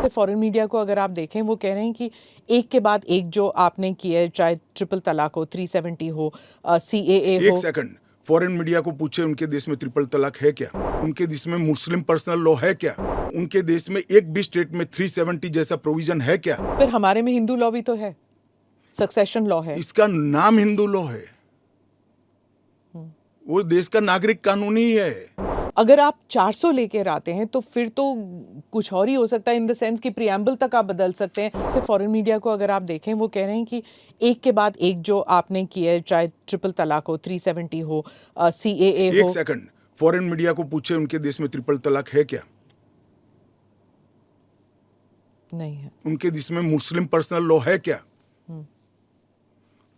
Foreign media को अगर आप देखें, वो कह रहे हैं कि एक के बाद एक जो आपने किया है, चाहे ट्रिपल तलाक हो, 370 हो, CAA हो। एक सेकंड, फॉरेन मीडिया को पूछे उनके देश में ट्रिपल तलाक है क्या? उनके देश में मुस्लिम पर्सनल लॉ है क्या? उनके देश में एक भी स्टेट में 370 जैसा प्रोविजन है क्या? फिर हमारे में हिंदू लॉ भी तो है, सक्सेशन लॉ है। इसका नाम हिंदू लॉ है, वो देश का नागरिक कानून ही है। अगर आप 400 लेकर आते हैं तो फिर तो कुछ और ही हो सकता है, इन द सेंस कि प्रियम्बल तक आप बदल सकते हैं। से फॉरेन मीडिया को अगर आप देखें, वो कह रहे हैं कि एक के बाद एक जो आपने किया है, चाहे ट्रिपल तलाक हो, 370 हो, CAA हो। एक सेकंड, फॉरेन मीडिया को पूछे उनके देश में ट्रिपल तलाक है क्या? नहीं है। उनके देश में मुस्लिम पर्सनल लॉ है क्या?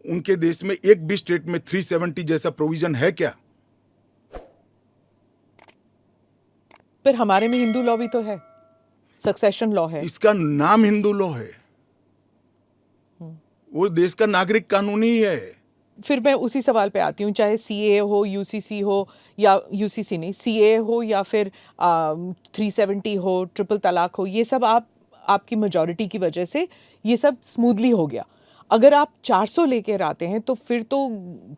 उनके देश में एक भी स्टेट में 370 जैसा प्रोविजन है क्या? फिर हमारे में हिंदू लॉ भी तो है, सक्सेशन लॉ है। इसका नाम हिंदू लॉ है, वो देश का नागरिक कानून ही है। फिर मैं उसी सवाल पे आती हूँ, चाहे CAA हो, UCC हो, या UCC नहीं, CAA हो, या फिर 370 हो, ट्रिपल तलाक हो, ये सब आपकी मेजॉरिटी की वजह से ये सब स्मूथली हो गया। अगर आप 400 लेकर आते हैं तो फिर तो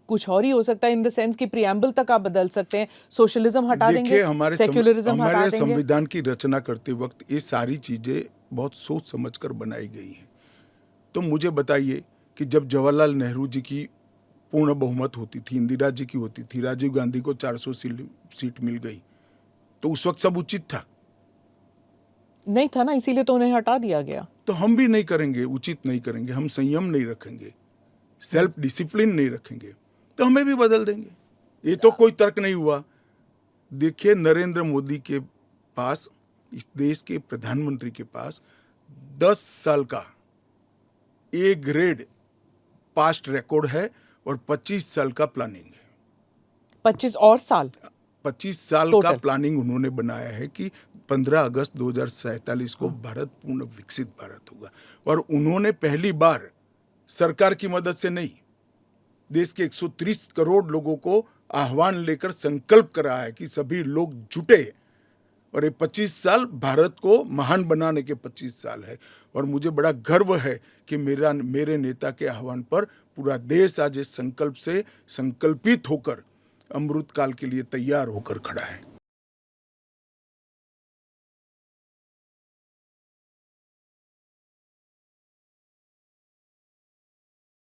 कुछ और ही हो सकता है, इन द सेंस कि प्रियम्बल तक आप बदल सकते हैं, सोशलिज्म हटा देंगे, सेक्युलरिज्म हटा देंगे। संविधान की रचना करते वक्त ये सारी चीजें बहुत सोच समझकर बनाई गई हैं। तो मुझे बताइए कि जब जवाहरलाल नेहरू जी की पूर्ण बहुमत होती थी, इंदिरा जी की होती थी, राजीव गांधी को 400 सीट मिल गई, तो उस वक्त सब उचित था? नहीं था ना, इसीलिए तो उन्हें हटा दिया गया। तो हम भी नहीं करेंगे, उचित नहीं करेंगे, हम संयम नहीं रखेंगे, सेल्फ डिसिप्लिन नहीं रखेंगे, तो हमें भी बदल देंगे। ये तो कोई तर्क नहीं हुआ। देखिए, नरेंद्र मोदी के पास, इस देश के प्रधानमंत्री के पास 10 साल का ए ग्रेड पास्ट रिकॉर्ड है और 25 साल का प्लानिंग है। 25 और साल 25 साल टोटल का प्लानिंग उन्होंने बनाया है कि 15 अगस्त 2047 को भारत पूर्ण विकसित भारत होगा। और उन्होंने पहली बार सरकार की मदद से नहीं, देश के 130 करोड़ लोगों को आह्वान लेकर संकल्प कराया है कि सभी लोग जुटे। और ये 25 साल भारत को महान बनाने के 25 साल है। और मुझे बड़ा गर्व है कि मेरे नेता के आह्वान पर पूरा देश आज इस संकल्प से संकल्पित होकर अमृत काल के लिए तैयार होकर खड़ा है।